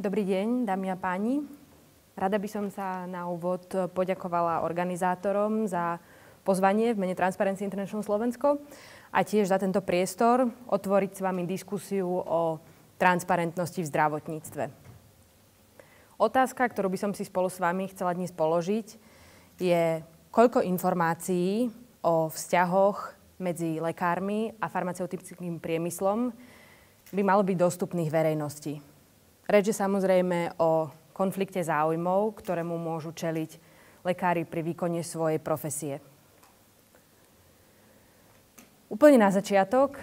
Dobrý deň, dámy a páni. Rada by som sa na úvod poďakovala organizátorom za pozvanie v mene Transparency International Slovensko a tiež za tento priestor otvoriť s vami diskusiu o transparentnosti v zdravotníctve. Otázka, ktorú by som si spolu s vami chcela dnes položiť, je, koľko informácií o vzťahoch medzi lekármi a farmaceutickým priemyslom by malo byť dostupných verejnosti. Reč je samozrejme o konflikte záujmov, ktorému môžu čeliť lekári pri výkone svojej profesie. Úplne na začiatok,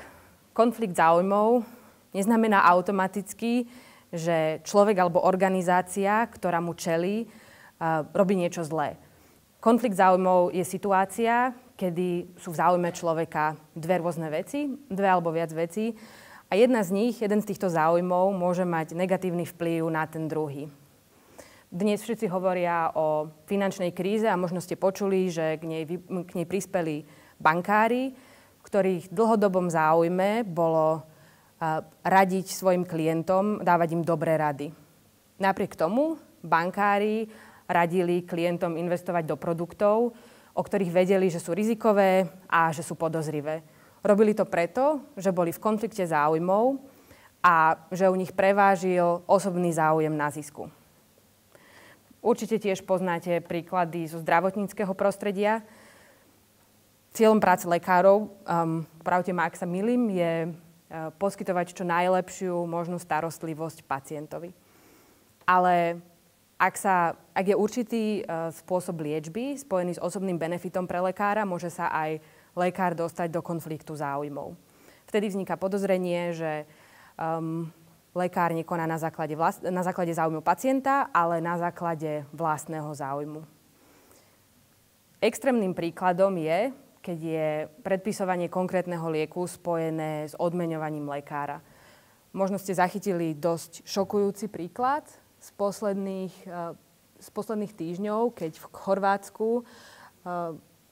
konflikt záujmov neznamená automaticky, že človek alebo organizácia, ktorá mu čelí, robí niečo zlé. Konflikt záujmov je situácia, kedy sú v záujme človeka dve rôzne veci, dve alebo viac vecí, a jeden z týchto záujmov môže mať negatívny vplyv na ten druhý. Dnes všetci hovoria o finančnej kríze a možno ste počuli, že k nej prispeli bankári, ktorých dlhodobom záujme bolo radiť svojim klientom, dávať im dobré rady. Napriek tomu bankári radili klientom investovať do produktov, o ktorých vedeli, že sú rizikové a že sú podozrivé. Robili to preto, že boli v konflikte záujmov a že u nich prevážil osobný záujem na zisku. Určite tiež poznáte príklady zo zdravotníckeho prostredia. Cieľom práce lekárov, pravte ma, ak sa milím, je poskytovať čo najlepšiu možnú starostlivosť pacientovi. Ale ak je určitý spôsob liečby spojený s osobným benefitom pre lekára, môže sa aj lekár dostať do konfliktu záujmov. Vtedy vzniká podozrenie, že lekár nekoná na základe záujmu pacienta, ale na základe vlastného záujmu. Extrémnym príkladom je, keď je predpisovanie konkrétneho lieku spojené s odmeňovaním lekára. Možno ste zachytili dosť šokujúci príklad z posledných týždňov, keď v Chorvátsku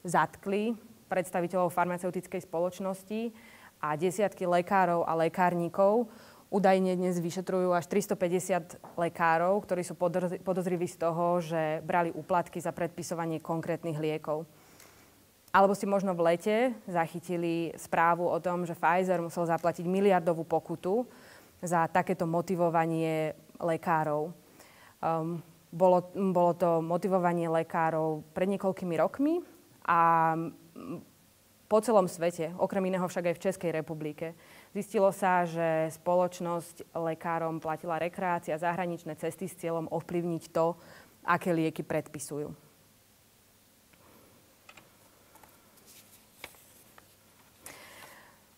zatkli predstaviteľov farmaceutickej spoločnosti a desiatky lekárov a lekárnikov. Údajne dnes vyšetrujú až 350 lekárov, ktorí sú podozriví z toho, že brali úplatky za predpisovanie konkrétnych liekov. Alebo ste možno v lete zachytili správu o tom, že Pfizer musel zaplatiť miliardovú pokutu za takéto motivovanie lekárov. Bolo to motivovanie lekárov pred niekoľkými rokmi a po celom svete, okrem iného však aj v Českej republike. Zistilo sa, že spoločnosť lekárom platila rekreácie a zahraničné cesty s cieľom ovplyvniť to, aké lieky predpisujú.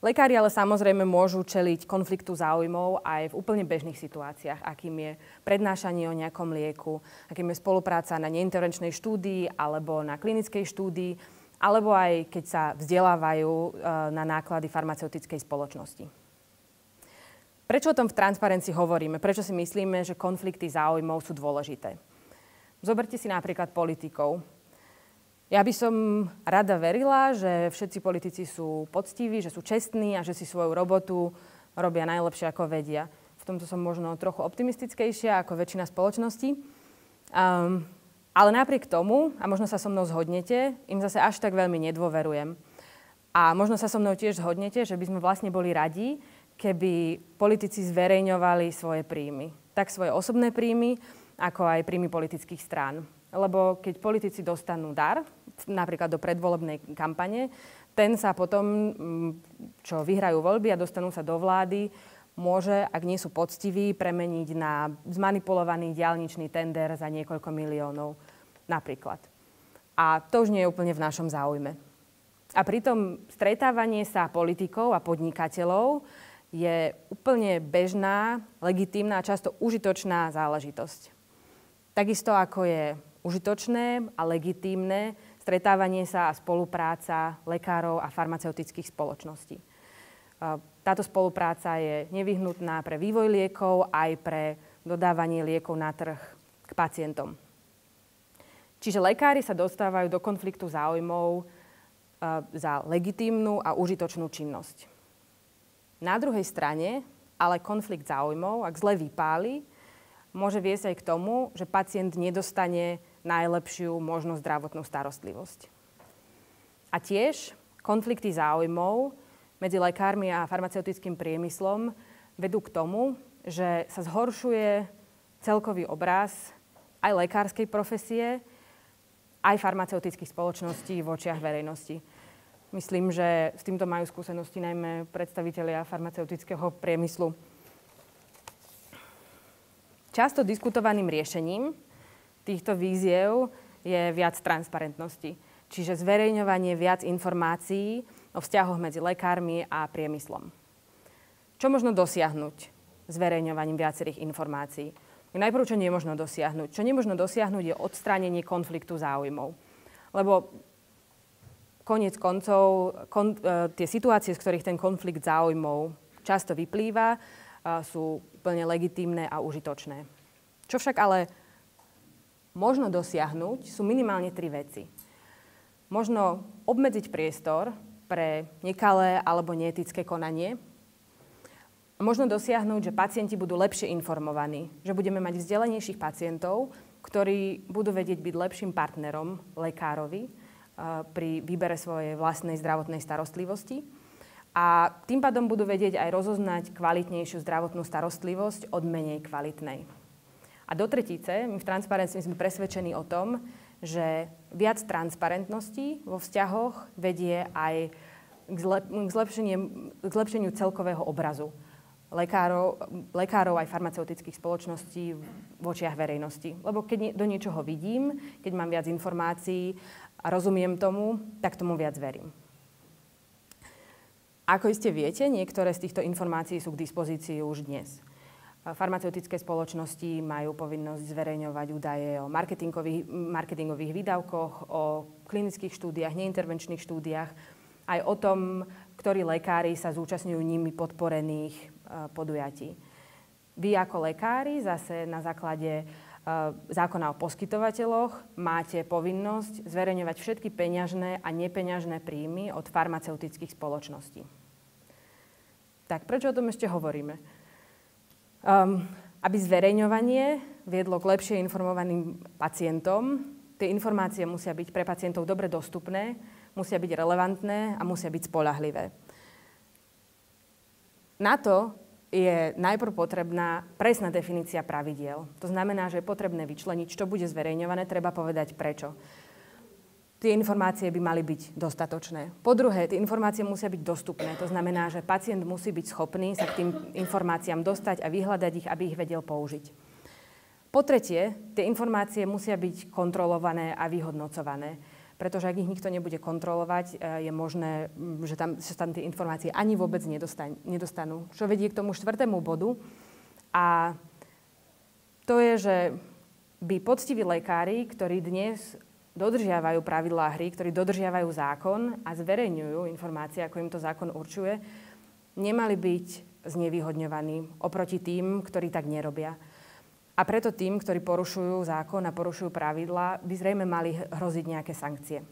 Lekári ale samozrejme môžu čeliť konfliktu záujmov aj v úplne bežných situáciách, akým je prednášanie o nejakom lieku, akým je spolupráca na neintervenčnej štúdii alebo na klinickej štúdii, alebo aj keď sa vzdelávajú na náklady farmaceutickej spoločnosti. Prečo o tom v Transparency hovoríme? Prečo si myslíme, že konflikty záujmov sú dôležité? Zoberte si napríklad politikov. Ja by som rada verila, že všetci politici sú poctiví, že sú čestní a že si svoju robotu robia najlepšie, ako vedia. V tomto som možno trochu optimistickejšia ako väčšina spoločností. Ale napriek tomu, a možno sa so mnou zhodnete, im zase až tak veľmi nedôverujem. A možno sa so mnou tiež zhodnete, že by sme vlastne boli radi, keby politici zverejňovali svoje príjmy. Tak svoje osobné príjmy, ako aj príjmy politických strán. Lebo keď politici dostanú dar, napríklad do predvolebnej kampane, ten sa potom, čo vyhrajú voľby a dostanú sa do vlády, môže, ak nie sú poctiví, premeniť na zmanipulovaný diaľničný tender za niekoľko miliónov napríklad. A to už nie je úplne v našom záujme. A pritom stretávanie sa politikov a podnikateľov je úplne bežná, legitímna a často užitočná záležitosť. Takisto ako je užitočné a legitímne stretávanie sa a spolupráca lekárov a farmaceutických spoločností. Táto spolupráca je nevyhnutná pre vývoj liekov aj pre dodávanie liekov na trh k pacientom. Čiže lekári sa dostávajú do konfliktu záujmov za legitímnu a užitočnú činnosť. Na druhej strane ale konflikt záujmov, ak zle vypáli, môže viesť aj k tomu, že pacient nedostane najlepšiu možnú zdravotnú starostlivosť. A tiež konflikty záujmov medzi lekármi a farmaceutickým priemyslom vedú k tomu, že sa zhoršuje celkový obraz aj lekárskej profesie, aj farmaceutických spoločností v očiach verejnosti. Myslím, že s týmto majú skúsenosti najmä predstavitelia farmaceutického priemyslu. Často diskutovaným riešením týchto víziev je viac transparentnosti, čiže zverejňovanie viac informácií o vzťahoch medzi lekármi a priemyslom. Čo možno dosiahnuť zverejňovaním viacerých informácií? Najprv, čo nemožno dosiahnuť. Čo nemožno dosiahnuť je odstránenie konfliktu záujmov. Lebo koniec koncov, tie situácie, z ktorých ten konflikt záujmov často vyplýva, sú úplne legitímne a užitočné. Čo však ale možno dosiahnuť, sú minimálne 3 veci. Možno obmedziť priestor pre nekalé alebo neetické konanie. Možno dosiahnuť, že pacienti budú lepšie informovaní, že budeme mať vzdelanejších pacientov, ktorí budú vedieť byť lepším partnerom lekárovi pri výbere svojej vlastnej zdravotnej starostlivosti. A tým pádom budú vedieť aj rozoznať kvalitnejšiu zdravotnú starostlivosť od menej kvalitnej. A do tretice, my v Transparency sme presvedčení o tom, že viac transparentnosti vo vzťahoch vedie aj k zlepšeniu celkového obrazu lekárov aj farmaceutických spoločností v očiach verejnosti. Lebo keď do niečoho vidím, keď mám viac informácií a rozumiem tomu, tak tomu viac verím. Ako iste viete, niektoré z týchto informácií sú k dispozícii už dnes. Farmaceutické spoločnosti majú povinnosť zverejňovať údaje o marketingových výdavkoch, o klinických štúdiách, neintervenčných štúdiách, aj o tom, ktorí lekári sa zúčastňujú nimi podporených podujatí. Vy ako lekári zase na základe zákona o poskytovateľoch máte povinnosť zverejňovať všetky peňažné a nepeňažné príjmy od farmaceutických spoločností. Tak prečo o tom ešte hovoríme? Aby zverejňovanie viedlo k lepšie informovaným pacientom, tie informácie musia byť pre pacientov dobre dostupné, musia byť relevantné a musia byť spoľahlivé. Na to je najprv potrebná presná definícia pravidiel. To znamená, že je potrebné vyčleniť, čo bude zverejňované, treba povedať prečo. Tie informácie by mali byť dostatočné. Po druhé, tie informácie musia byť dostupné. To znamená, že pacient musí byť schopný sa k tým informáciám dostať a vyhľadať ich, aby ich vedel použiť. Po tretie, tie informácie musia byť kontrolované a vyhodnocované. Pretože ak ich nikto nebude kontrolovať, je možné, že tam tie informácie ani vôbec nedostanú. Čo vedie k tomu 4. bodu. A to je, že by poctiví lekári, ktorí dnes dodržiavajú pravidlá hry, ktorí dodržiavajú zákon a zverejňujú informácie, ako im to zákon určuje, nemali byť znevýhodňovaní oproti tým, ktorí tak nerobia. A preto tým, ktorí porušujú zákon a porušujú pravidlá, by zrejme mali hroziť nejaké sankcie.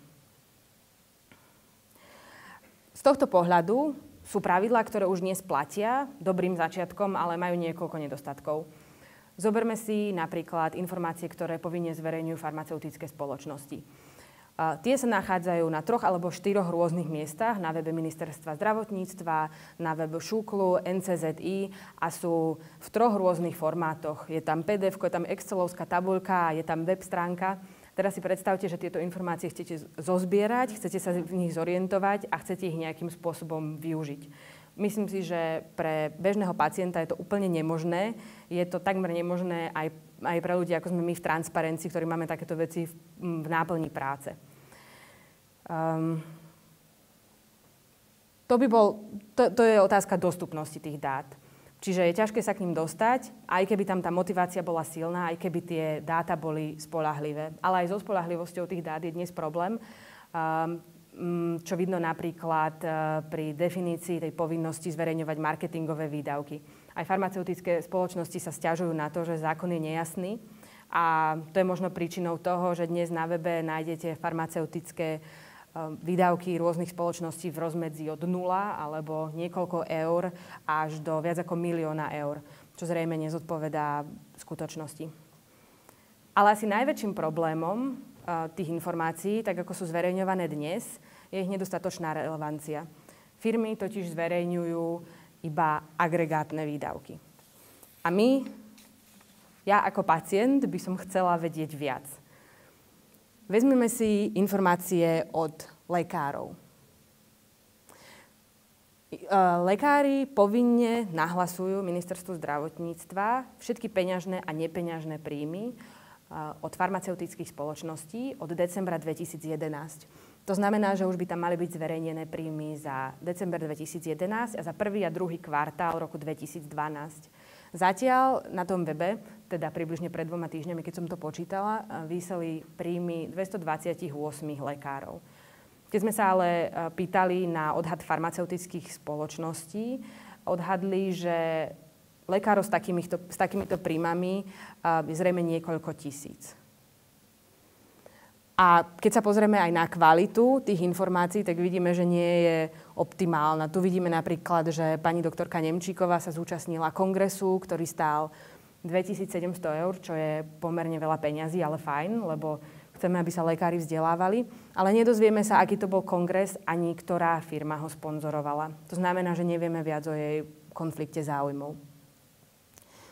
Z tohto pohľadu sú pravidlá, ktoré už dnes platia, dobrým začiatkom, ale majú niekoľko nedostatkov. Zoberme si napríklad informácie, ktoré povinne zverejňujú farmaceutické spoločnosti. Tie sa nachádzajú na 3 alebo 4 rôznych miestach, na webe Ministerstva zdravotníctva, na webe ŠÚKLu, NCZI a sú v 3 rôznych formátoch. Je tam PDF, je tam excelovská tabuľka, je tam web stránka. Teraz si predstavte, že tieto informácie chcete zozbierať, chcete sa v nich zorientovať a chcete ich nejakým spôsobom využiť. Myslím si, že pre bežného pacienta je to úplne nemožné. Je to takmer nemožné aj pre ľudí, ako sme my v Transparency, ktorí máme takéto veci v náplni práce. To je otázka dostupnosti tých dát. Čiže je ťažké sa k ním dostať, aj keby tam tá motivácia bola silná, aj keby tie dáta boli spoľahlivé. Ale aj so spoľahlivosťou tých dát je dnes problém, čo vidno napríklad pri definícii tej povinnosti zverejňovať marketingové výdavky. Aj farmaceutické spoločnosti sa sťažujú na to, že zákon je nejasný a to je možno príčinou toho, že dnes na webe nájdete farmaceutické výdavky rôznych spoločností v rozmedzi od 0 alebo niekoľko eur až do viac ako 1 000 000 eur. čo zrejme nezodpovedá skutočnosti. Ale asi najväčším problémom tých informácií, tak ako sú zverejňované dnes, je ich nedostatočná relevancia. Firmy totiž zverejňujú iba agregátne výdavky. A ja ako pacient by som chcela vedieť viac. Vezmeme si informácie od lekárov. Lekári povinne nahlasujú Ministerstvu zdravotníctva všetky peňažné a nepeňažné príjmy od farmaceutických spoločností od decembra 2011. To znamená, že už by tam mali byť zverejnené príjmy za december 2011 a za prvý a druhý kvartál roku 2012. Zatiaľ na tom webe, teda približne pred 2 týždňami, keď som to počítala, viseli príjmy 228 lekárov. Keď sme sa ale pýtali na odhad farmaceutických spoločností, odhadli, že lekárov s takýmito príjmami je zrejme niekoľko tisíc. A keď sa pozrieme aj na kvalitu tých informácií, tak vidíme, že nie je optimálna. Tu vidíme napríklad, že pani doktorka Nemčíková sa zúčastnila kongresu, ktorý stál 2700 eur, čo je pomerne veľa peňazí, ale fajn, lebo chceme, aby sa lekári vzdelávali. Ale nedozvieme sa, aký to bol kongres, ani ktorá firma ho sponzorovala. To znamená, že nevieme viac o jej konflikte záujmov.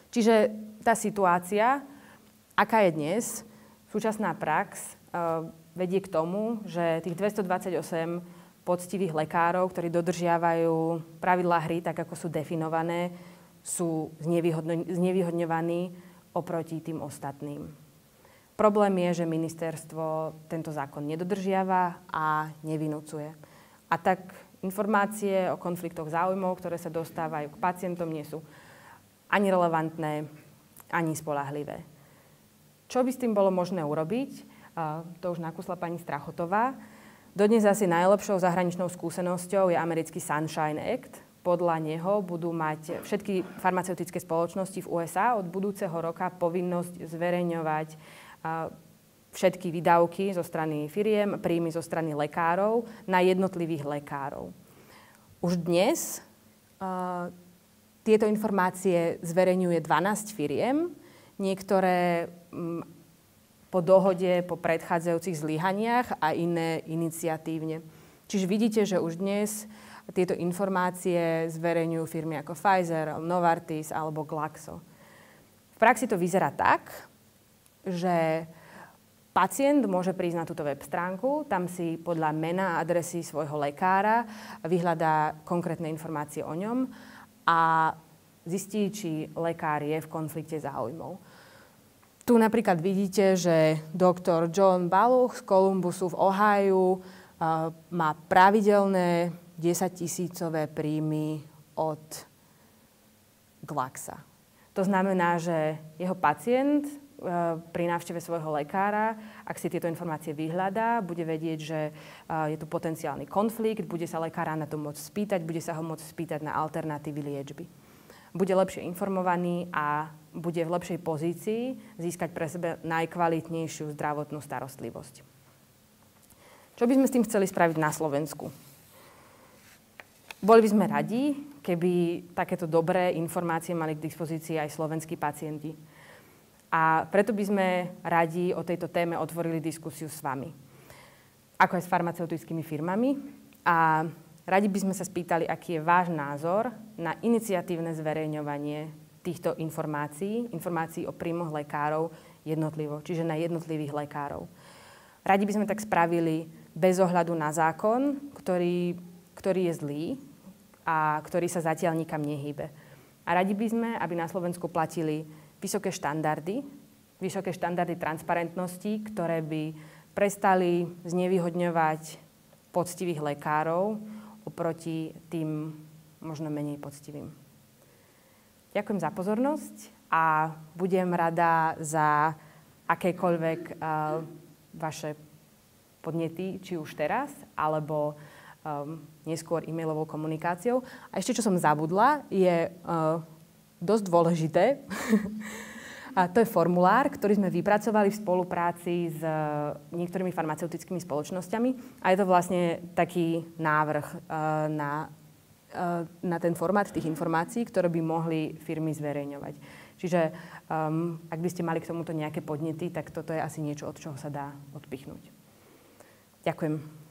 Čiže tá situácia, aká je dnes, súčasná prax, vedie k tomu, že tých 228 poctivých lekárov, ktorí dodržiavajú pravidlá hry, tak ako sú definované, sú znevýhodňovaní oproti tým ostatným. Problém je, že ministerstvo tento zákon nedodržiava a nevynúcuje. A tak informácie o konfliktoch záujmov, ktoré sa dostávajú k pacientom, nie sú ani relevantné, ani spoľahlivé. Čo by s tým bolo možné urobiť? To už nakúsla pani Strachotová. Dodnes asi najlepšou zahraničnou skúsenosťou je americký Sunshine Act. Podľa neho budú mať všetky farmaceutické spoločnosti v USA od budúceho roka povinnosť zverejňovať všetky výdavky zo strany firiem, príjmy zo strany lekárov na jednotlivých lekárov. Už dnes tieto informácie zverejňuje 12 firiem, niektoré po dohode, po predchádzajúcich zlyhaniach a iné iniciatívne. Čiže vidíte, že už dnes tieto informácie zverejňujú firmy ako Pfizer, Novartis alebo Glaxo. V praxi to vyzerá tak, že pacient môže prísť na túto web stránku, tam si podľa mena a adresy svojho lekára vyhľadá konkrétne informácie o ňom a zistí, či lekár je v konflikte záujmov. Tu napríklad vidíte, že doktor John Baluch z Columbusu v Ohiu má pravidelné 10-tisícové príjmy od Glaxa. To znamená, že jeho pacient pri návšteve svojho lekára, ak si tieto informácie vyhľadá, bude vedieť, že je tu potenciálny konflikt, bude sa lekára na to môcť spýtať, bude sa ho môcť spýtať na alternatívy liečby. Bude lepšie informovaný a bude v lepšej pozícii získať pre sebe najkvalitnejšiu zdravotnú starostlivosť. Čo by sme s tým chceli spraviť na Slovensku? Boli by sme radi, keby takéto dobré informácie mali k dispozícii aj slovenskí pacienti. A preto by sme radi o tejto téme otvorili diskusiu s vami, ako aj s farmaceutickými firmami. A radi by sme sa spýtali, aký je váš názor na iniciatívne zverejňovanie týchto informácií o príjmoch lekárov jednotlivo, čiže na jednotlivých lekárov. Radi by sme tak spravili bez ohľadu na zákon, ktorý je zlý a ktorý sa zatiaľ nikam nehýbe. A radi by sme, aby na Slovensku platili vysoké štandardy transparentnosti, ktoré by prestali znevýhodňovať poctivých lekárov oproti tým možno menej poctivým. Ďakujem za pozornosť a budem rada za akékoľvek vaše podnety, či už teraz, alebo neskôr e-mailovou komunikáciou. A ešte, čo som zabudla, je dosť dôležité. A to je formulár, ktorý sme vypracovali v spolupráci s niektorými farmaceutickými spoločnosťami. A je to vlastne taký návrh na na ten formát tých informácií, ktoré by mohli firmy zverejňovať. Čiže ak by ste mali k tomuto nejaké podnety, tak toto je asi niečo, od čoho sa dá odpichnúť. Ďakujem.